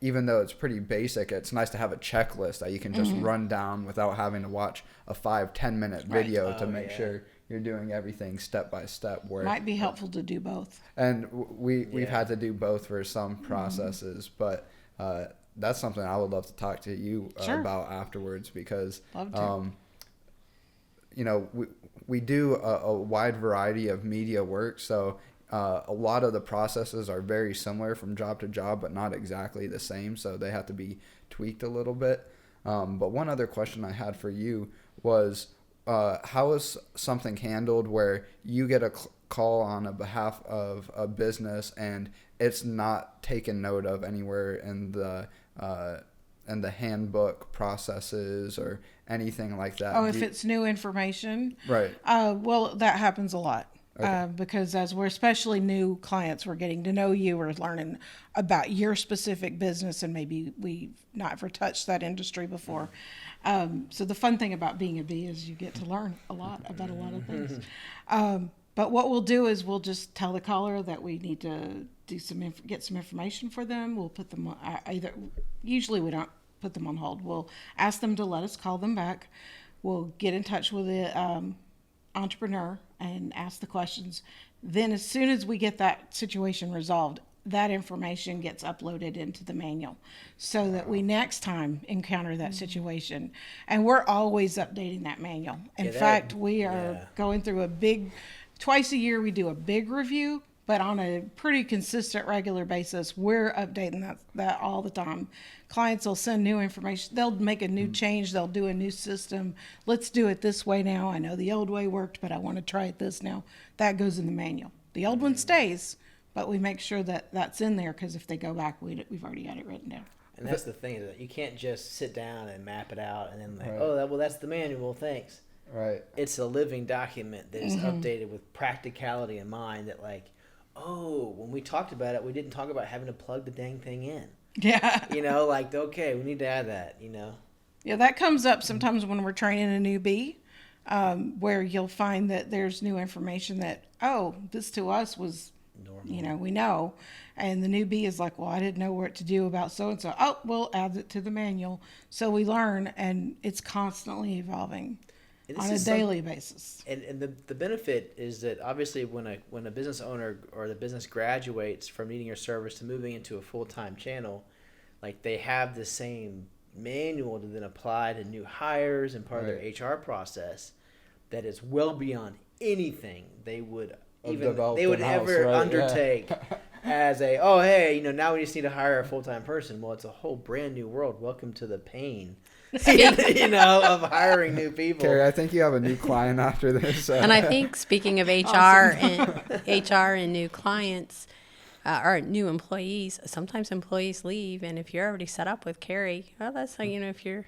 even though it's pretty basic, it's nice to have a checklist that you can just run down without having to watch a 5-10 minute video to make sure you're doing everything step by step. Where Might be helpful to do both. and we've had to do both for some processes, but that's something I would love to talk to you Sure. about afterwards, because Love to. we do a wide variety of media work, so a lot of the processes are very similar from job to job, but not exactly the same, so they have to be tweaked a little bit. But one other question I had for you was, how is something handled where you get a call on a behalf of a business and it's not taken note of anywhere in the handbook processes or anything like that? Oh, if it's new information? Right. Well, that happens a lot. Okay. Because as we're especially new clients, we're getting to know you, we're learning about your specific business, and maybe we've not ever touched that industry before. So the fun thing about being a bee is you get to learn a lot about a lot of things. But what we'll do is we'll just tell the caller that we need to do get some information for them. We'll put them on, usually we don't put them on hold. We'll ask them to let us call them back. We'll get in touch with the entrepreneur and ask the questions. Then as soon as we get that situation resolved, that information gets uploaded into the manual so that we next time encounter that situation. And we're always updating that manual. In fact, we are going through twice a year we do a big review, but on a pretty consistent, regular basis, we're updating that all the time. Clients will send new information. They'll make a new change. They'll do a new system. Let's do it this way now. I know the old way worked, but I want to try it this now. That goes in the manual. The old one stays, but we make sure that that's in there, because if they go back, we've already got it written down. And that's the thing, is that you can't just sit down and map it out and then like, Right. that's the manual, thanks. Right. It's a living document that is updated with practicality in mind, that like, when we talked about it, we didn't talk about having to plug the dang thing in. Yeah. Like, okay, we need to add that, Yeah, that comes up sometimes when we're training a new bee, where you'll find that there's new information that, this to us was Normal. we know. And the newbie is like, well, I didn't know what to do about so-and-so. We'll add it to the manual. So we learn, and it's constantly evolving. And this on a is daily basis. And the benefit is that obviously when a business owner or the business graduates from needing your service to moving into a full-time channel, like they have the same manual to then apply to new hires and part of their HR process that is well beyond anything they would ever undertake as now we just need to hire a full-time person. Well, it's a whole brand new world. Welcome to the pain of hiring new people. Carrie, I think you have a new client after this. And I think speaking of HR and new clients or new employees, sometimes employees leave, and if you're already set up with Carrie, well, that's how if you're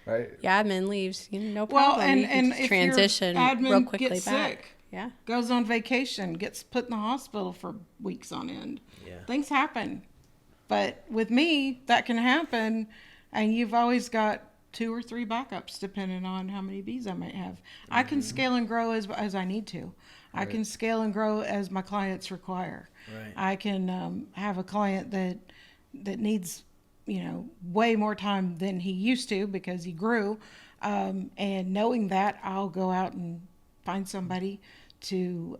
right. your admin leaves, no problem. Well, you can just transition your admin real quickly gets back. Sick, yeah, goes on vacation, gets put in the hospital for weeks on end. Yeah. Things happen, but with me, that can happen. And you've always got 2 or 3 backups depending on how many bees I might have. Mm-hmm. I can scale and grow as I need to. Right. I can scale and grow as my clients require. Right. I can have a client that needs, way more time than he used to because he grew. And knowing that, I'll go out and find somebody to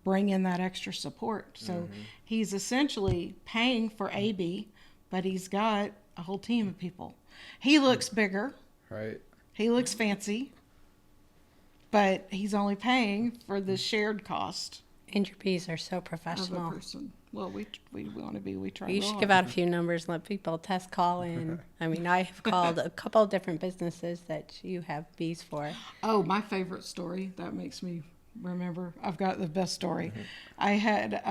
bring in that extra support. So he's essentially paying for AB, but he's got a whole team of people. He looks bigger. Right. He looks fancy. But he's only paying for the shared cost and your bees are so of a professional. person. Well, we want to be. We try. You should give out a few numbers, let people test call in. I mean, I have called a couple of different businesses that you have bees for. Oh, my favorite story. That makes me remember. I've got the best story. I had.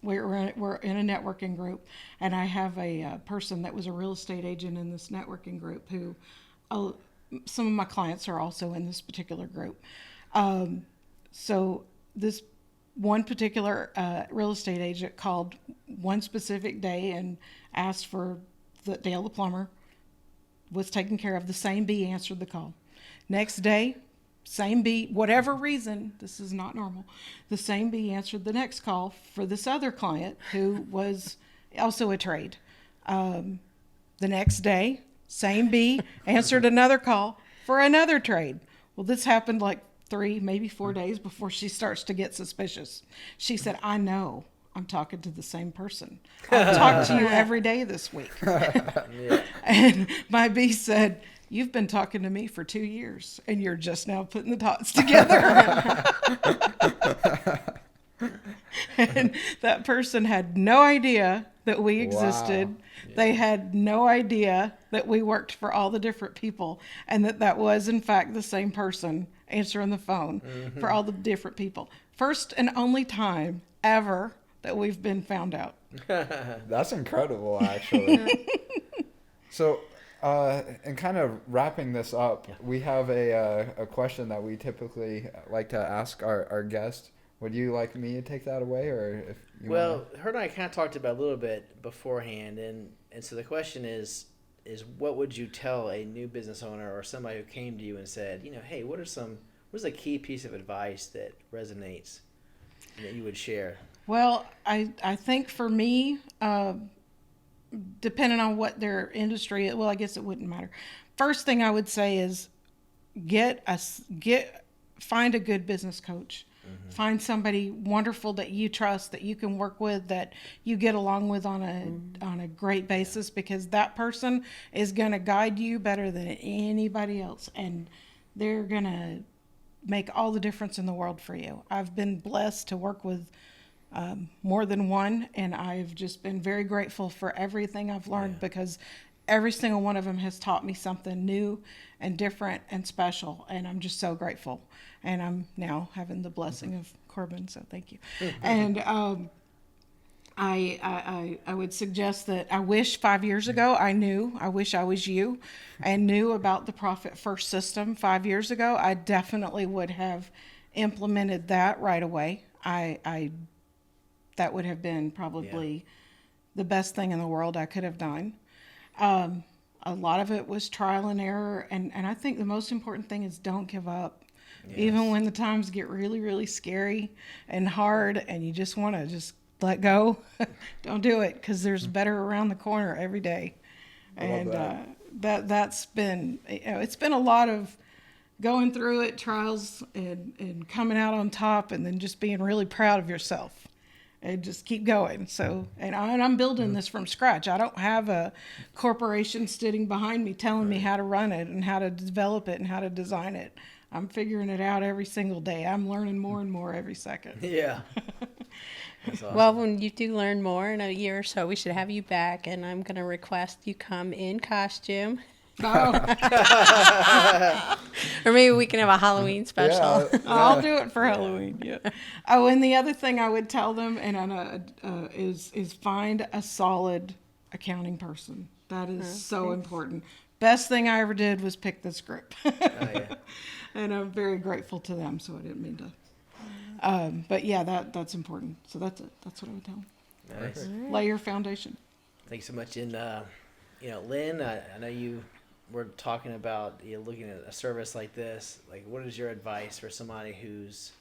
We're in a networking group, and I have a person that was a real estate agent in this networking group who some of my clients are also in this particular group. So this one particular real estate agent called one specific day and asked for Dale the plumber was taken care of. The same bee answered the call. Next day, same bee, whatever reason, this is not normal, the same bee answered the next call for this other client who was also a trade. The next day, same bee answered another call for another trade. Well, this happened like 3, maybe 4 days before she starts to get suspicious. She said, I know I'm talking to the same person. I've talked to you every day this week. And my bee said, you've been talking to me for 2 years, and you're just now putting the dots together. And that person had no idea that we existed. Wow. Yeah. They had no idea that we worked for all the different people, and that was, in fact, the same person answering the phone for all the different people. First and only time ever that we've been found out. That's incredible, actually. So... and kind of wrapping this up, we have a question that we typically like to ask our guest. Would you like me to take that away, or if you Well, her and I kind of talked about it a little bit beforehand, and so the question is what would you tell a new business owner or somebody who came to you and said, hey, what's a key piece of advice that resonates that you would share? Well, I think for me, depending on what their industry is, well, I guess it wouldn't matter. First thing I would say is find a good business coach. Mm-hmm. Find somebody wonderful that you trust, that you can work with, that you get along with on a great basis, because that person is going to guide you better than anybody else, and they're going to make all the difference in the world for you. I've been blessed to work with more than one, and I've just been very grateful for everything I've learned, because every single one of them has taught me something new and different and special, and I'm just so grateful. And I'm now having the blessing of Corbin, so thank you. And I would suggest that I wish 5 years ago I wish I was you and knew about the Profit First system 5 years ago. I definitely would have implemented that right away. That would have been probably the best thing in the world I could have done. A lot of it was trial and error, and I think the most important thing is don't give up. Yes. Even when the times get really, really scary and hard and you just want to just let go, don't do it, because there's better around the corner every day. And that's been, it's been a lot of going through it, trials, and coming out on top, and then just being really proud of yourself. And just keep going. So, and I'm building this from scratch. I don't have a corporation sitting behind me telling me how to run it and how to develop it and how to design it. I'm figuring it out every single day. I'm learning more and more every second. Yeah. That's awesome. Well, when you do learn more in a year or so, we should have you back, and I'm going to request you come in costume. Oh, Or maybe we can have a Halloween special. Yeah. I'll do it for Halloween. Yeah. Oh, and the other thing I would tell them is find a solid accounting person. That is so important. Best thing I ever did was pick this group. Oh, yeah. And I'm very grateful to them. So I didn't mean to. But yeah, that's important. So that's it. That's what I would tell them. Nice. Lay your foundation. Thanks so much. And, Lynn, I know you were talking about looking at a service like this. Like, what is your advice for somebody who's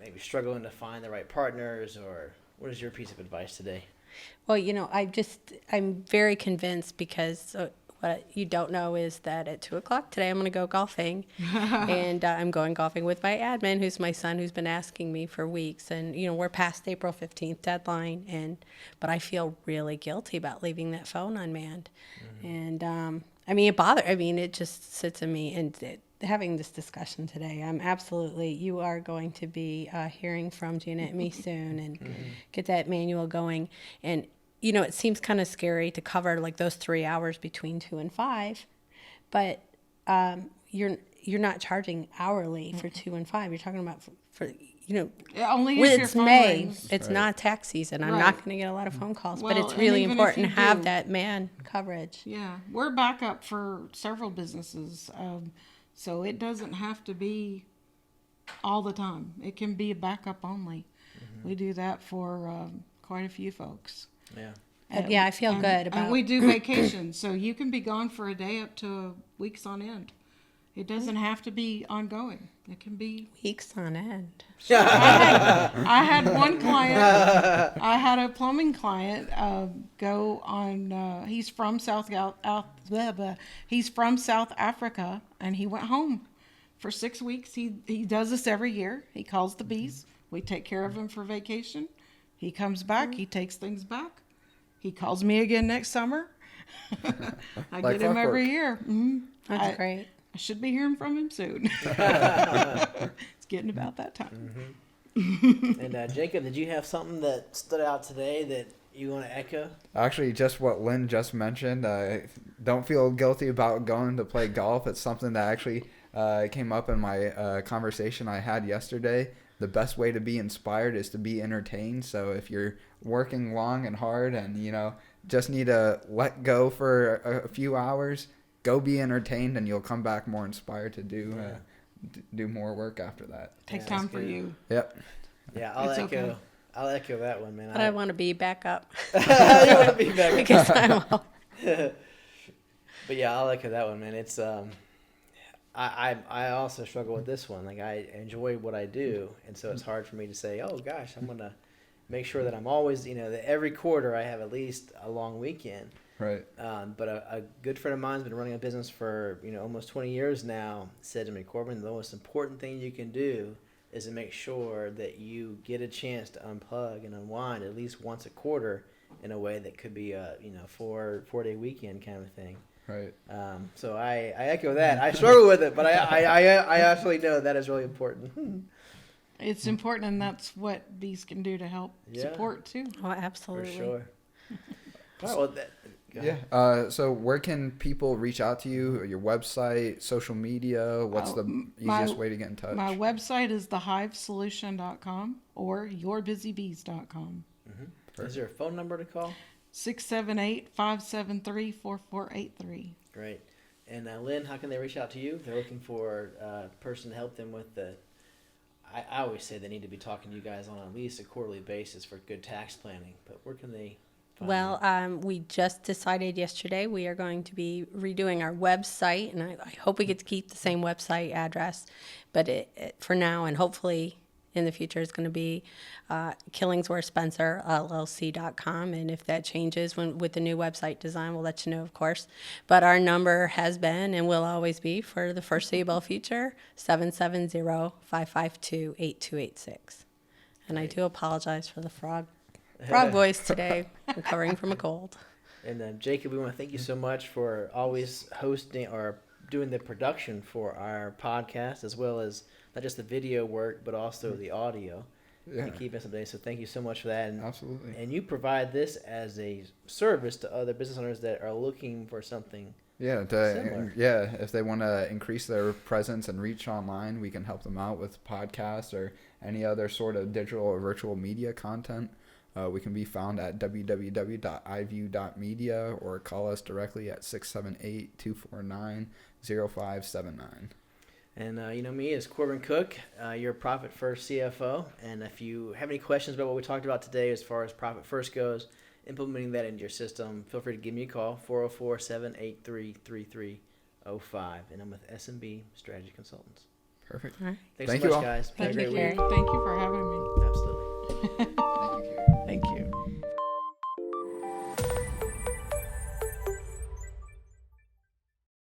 maybe struggling to find the right partners, or what is your piece of advice today? Well, I'm very convinced because what you don't know is that at 2:00 today I'm going to go golfing, and I'm going golfing with my admin, who's my son, who's been asking me for weeks. And we're past April 15th deadline, but I feel really guilty about leaving that phone unmanned, and it just sits in me. And having this discussion today, you are going to be hearing from Gina and me soon, and get that manual going. And it seems kind of scary to cover like those 3 hours between 2 and 5, but you're not charging hourly for 2 and 5. You're talking about for Only when if your it's phone May. rings. It's not tax season. I'm Right. not going to get a lot of phone calls, but Well, it's and really even if important to you have do- that man coverage. Yeah, we're backup for several businesses, so it doesn't have to be all the time. It can be a backup only. We do that for quite a few folks. Yeah. Yeah, I feel good about. And we do vacations, so you can be gone for a day up to weeks on end. It doesn't have to be ongoing. It can be. Weeks on end. I had one client. I had a plumbing client go on. He's from he's from South Africa, and he went home for 6 weeks. He does this every year. He calls the bees. We take care of him for vacation. He comes back. He takes things back. He calls me again next summer. I Like get him every clockwork. year. Mm-hmm. That's great. I should be hearing from him soon. It's getting about that time. And Jacob, did you have something that stood out today that you want to echo? Actually, just what Lynn just mentioned. Don't feel guilty about going to play golf. It's something that actually came up in my conversation I had yesterday. The best way to be inspired is to be entertained. So if you're working long and hard and, just need to let go for a few hours, go be entertained, and you'll come back more inspired to do more work after that. Take Yeah, time that's for good. you. Yep. Yeah, It's okay. I'll echo that one, man. But I want to be back up you want to be back. because I'm all, But yeah, I'll echo that one, man. It's I also struggle with this one. Like, I enjoy what I do, and so it's hard for me to say, oh gosh, I'm gonna make sure that I'm always, that every quarter I have at least a long weekend. Right. But a good friend of mine's been running a business for almost 20 years now. Said to me, Corbin, the most important thing you can do is to make sure that you get a chance to unplug and unwind at least once a quarter in a way that could be a 4-day weekend kind of thing. Right. So I echo that. I struggle with it, but I actually know that is really important. It's important, and that's what these can do to help support too. oh, For absolutely. sure. All right, well, go ahead. Yeah. So where can people reach out to you? Your website, social media? What's the easiest way to get in touch? My website is thehivesolution.com or yourbusybees.com. Is there a phone number to call? 678-573-4483. Great. And Lynn, how can they reach out to you if they're looking for a person to help them with the... I always say they need to be talking to you guys on at least a quarterly basis for good tax planning, but where can they find Well, you? we just decided yesterday we are going to be redoing our website, and I hope we get to keep the same website address, but it for now, and hopefully in the future is going to be Killingsworth Spencer LLC.com. And if that changes with the new website design, we'll let you know, of course. But our number has been and will always be for the foreseeable future 770-552-8286. And I do apologize for the frog voice today, recovering from a cold. And Jacob, we want to thank you so much for always hosting or doing the production for our podcast, as well as not just the video work, but also the audio. Yeah. To keep us updated. So thank you so much for that. And, Absolutely. And you provide this as a service to other business owners that are looking for something. Yeah, similar. if they want to increase their presence and reach online, we can help them out with podcasts or any other sort of digital or virtual media content. We can be found at www.ivue.media or call us directly at 678-249-0579. And you know me as Corbin Cook, your Profit First CFO. And if you have any questions about what we talked about today as far as Profit First goes, implementing that into your system, feel free to give me a call, 404-783-3305. And I'm with SMB Strategy Consultants. Perfect. All right. Thanks Thank so you much, all. guys. Have a Thank you, great week. Thank you for having me.